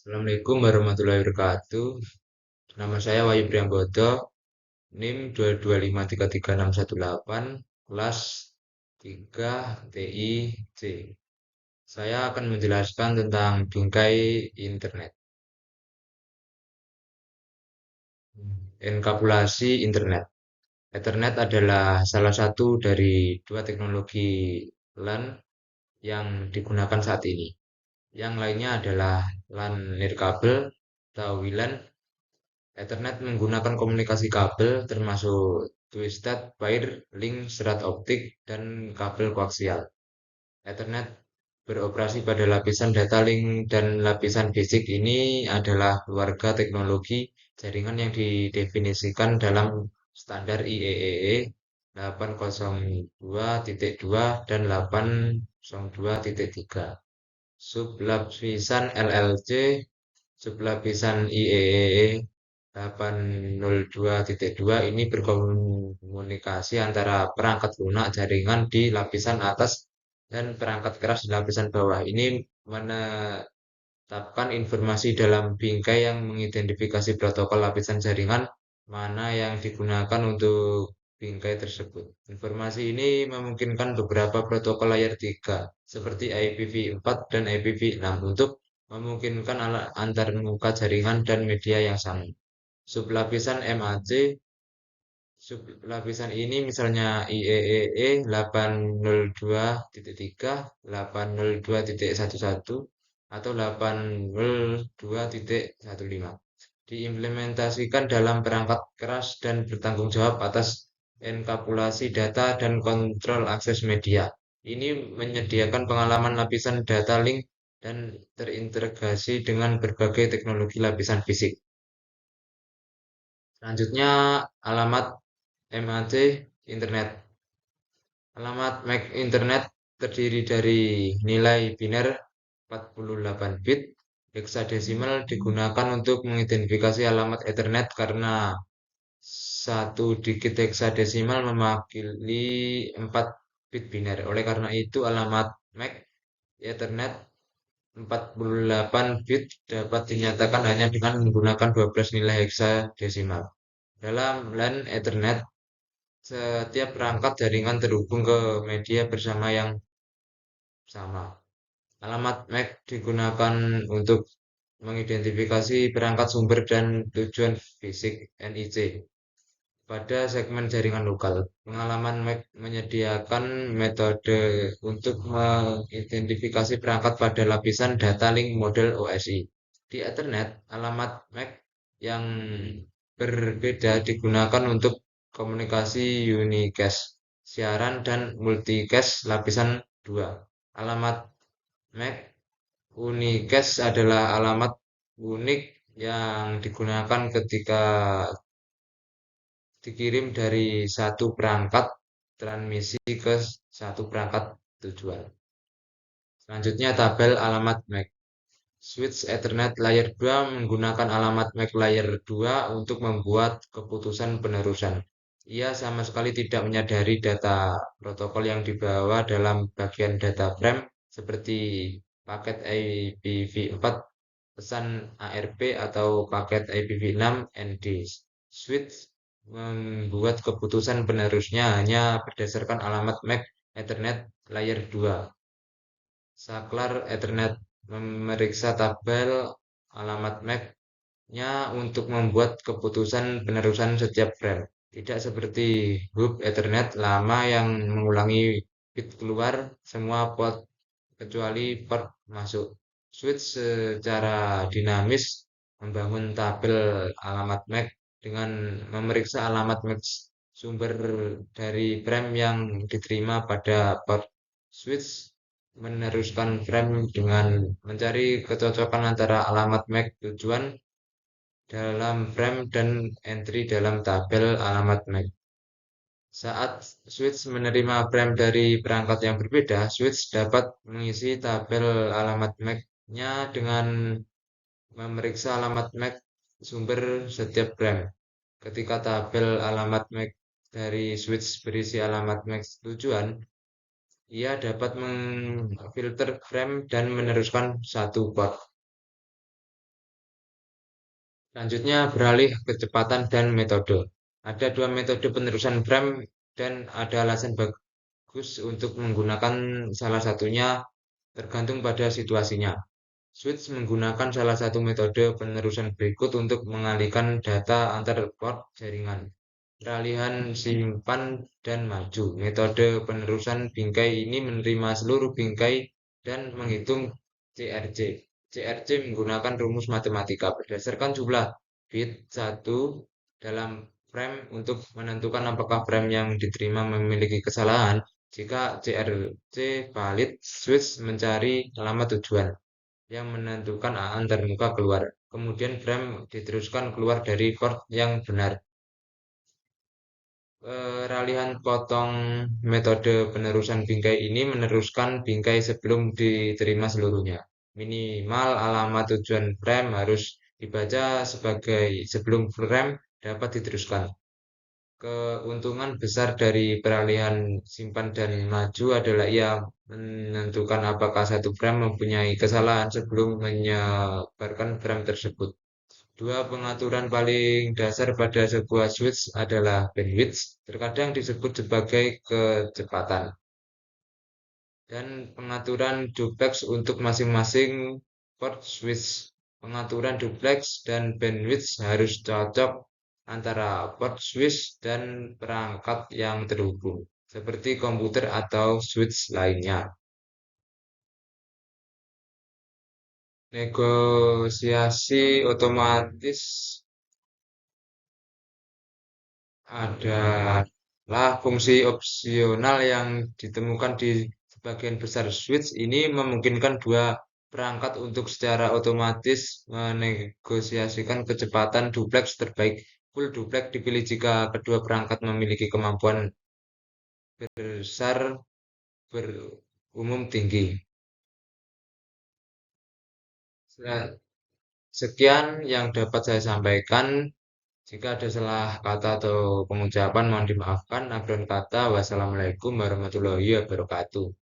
Assalamualaikum warahmatullahi wabarakatuh. Nama saya Wahyu Priambodo, NIM 225336618, kelas 3 TI C. Saya akan menjelaskan tentang bingkai internet. Enkapsulasi internet. Ethernet adalah salah satu dari dua teknologi LAN yang digunakan saat ini. Yang lainnya adalah LAN nirkabel atau WLAN. Ethernet menggunakan komunikasi kabel termasuk twisted pair, link, serat optik, dan kabel koaksial. Ethernet beroperasi pada lapisan data link dan lapisan basic. Ini adalah keluarga teknologi jaringan yang didefinisikan dalam standar IEEE 802.2 dan 802.3. Sublapisan LLC, sublapisan IEEE 802.2 ini berkomunikasi antara perangkat lunak jaringan di lapisan atas dan perangkat keras di lapisan bawah. Ini menetapkan informasi dalam bingkai yang mengidentifikasi protokol lapisan jaringan mana yang digunakan untuk bingkai tersebut. Informasi ini memungkinkan beberapa protokol layer 3 seperti IPv4 dan IPv6 untuk memungkinkan antar muka jaringan dan media yang sama. Sublapisan MAC, sublapisan ini misalnya IEEE 802.3, 802.11 atau 802.15 diimplementasikan dalam perangkat keras dan bertanggung jawab atas enkapsulasi data dan kontrol akses media. Ini menyediakan pengalaman lapisan data link dan terintegrasi dengan berbagai teknologi lapisan fisik. Selanjutnya, alamat MAC Internet. Alamat MAC Internet terdiri dari nilai biner 48 bit. Heksadesimal digunakan untuk mengidentifikasi alamat Ethernet karena satu digit heksadesimal mewakili 4 bit biner. Oleh karena itu, alamat MAC Ethernet 48 bit dapat dinyatakan hanya dengan menggunakan 12 nilai heksadesimal. Dalam LAN Ethernet, setiap perangkat jaringan terhubung ke media bersama yang sama. Alamat MAC digunakan untuk mengidentifikasi perangkat sumber dan tujuan fisik NIC pada segmen jaringan lokal. Pengalaman MAC menyediakan metode untuk mengidentifikasi perangkat pada lapisan data link model OSI. Di Ethernet, alamat MAC yang berbeda digunakan untuk komunikasi unicast, siaran, dan multicast lapisan 2. Alamat MAC unicast adalah alamat unik yang digunakan ketika dikirim dari satu perangkat transmisi ke satu perangkat tujuan. Selanjutnya tabel alamat MAC. Switch Ethernet Layer 2 menggunakan alamat MAC Layer 2 untuk membuat keputusan penerusan. Ia sama sekali tidak menyadari data protokol yang dibawa dalam bagian data frame seperti paket IPv4, pesan ARP, atau paket IPv6 ND. Switch membuat keputusan penerusnya hanya berdasarkan alamat MAC Ethernet Layer 2. Saklar Ethernet memeriksa tabel alamat MAC-nya untuk membuat keputusan penerusan setiap frame. Tidak seperti hub Ethernet lama yang mengulangi bit keluar semua port kecuali port masuk. Switch secara dinamis membangun tabel alamat MAC dengan memeriksa alamat MAC sumber dari frame yang diterima pada port. Switch meneruskan frame dengan mencari kecocokan antara alamat MAC tujuan dalam frame dan entry dalam tabel alamat MAC. Saat switch menerima frame dari perangkat yang berbeda, switch dapat mengisi tabel alamat MAC-nya dengan memeriksa alamat MAC sumber setiap frame. Ketika tabel alamat MAC dari switch berisi alamat MAC tujuan, ia dapat memfilter frame dan meneruskan satu port. Selanjutnya beralih kecepatan dan metode. Ada dua metode penerusan frame dan ada alasan bagus untuk menggunakan salah satunya tergantung pada situasinya. Switch menggunakan salah satu metode penerusan berikut untuk mengalihkan data antar port jaringan. Peralihan simpan dan maju. Metode penerusan bingkai ini menerima seluruh bingkai dan menghitung CRC. CRC menggunakan rumus matematika berdasarkan jumlah bit 1 dalam frame untuk menentukan apakah frame yang diterima memiliki kesalahan. Jika CRC valid, switch mencari alamat tujuan yang menentukan antar muka keluar. Kemudian frame diteruskan keluar dari port yang benar. Peralihan potong metode penerusan bingkai ini meneruskan bingkai sebelum diterima seluruhnya. Minimal alamat tujuan frame harus dibaca sebagai sebelum frame dapat diteruskan. Keuntungan besar dari peralihan simpan dan maju adalah ia menentukan apakah satu frame mempunyai kesalahan sebelum menyebarkan frame tersebut. Dua pengaturan paling dasar pada sebuah switch adalah bandwidth, terkadang disebut sebagai kecepatan, dan pengaturan duplex untuk masing-masing port switch. Pengaturan duplex dan bandwidth harus cocok antara port switch dan perangkat yang terhubung, seperti komputer atau switch lainnya. Negosiasi otomatis adalah fungsi opsional yang ditemukan di sebagian besar switch. Ini memungkinkan dua perangkat untuk secara otomatis menegosiasikan kecepatan duplex terbaik. Full duplex dipilih jika kedua perangkat memiliki kemampuan besar berumum tinggi. Sekian yang dapat saya sampaikan. Jika ada salah kata atau pengucapan mohon dimaafkan. Akhir kata, wassalamualaikum warahmatullahi wabarakatuh.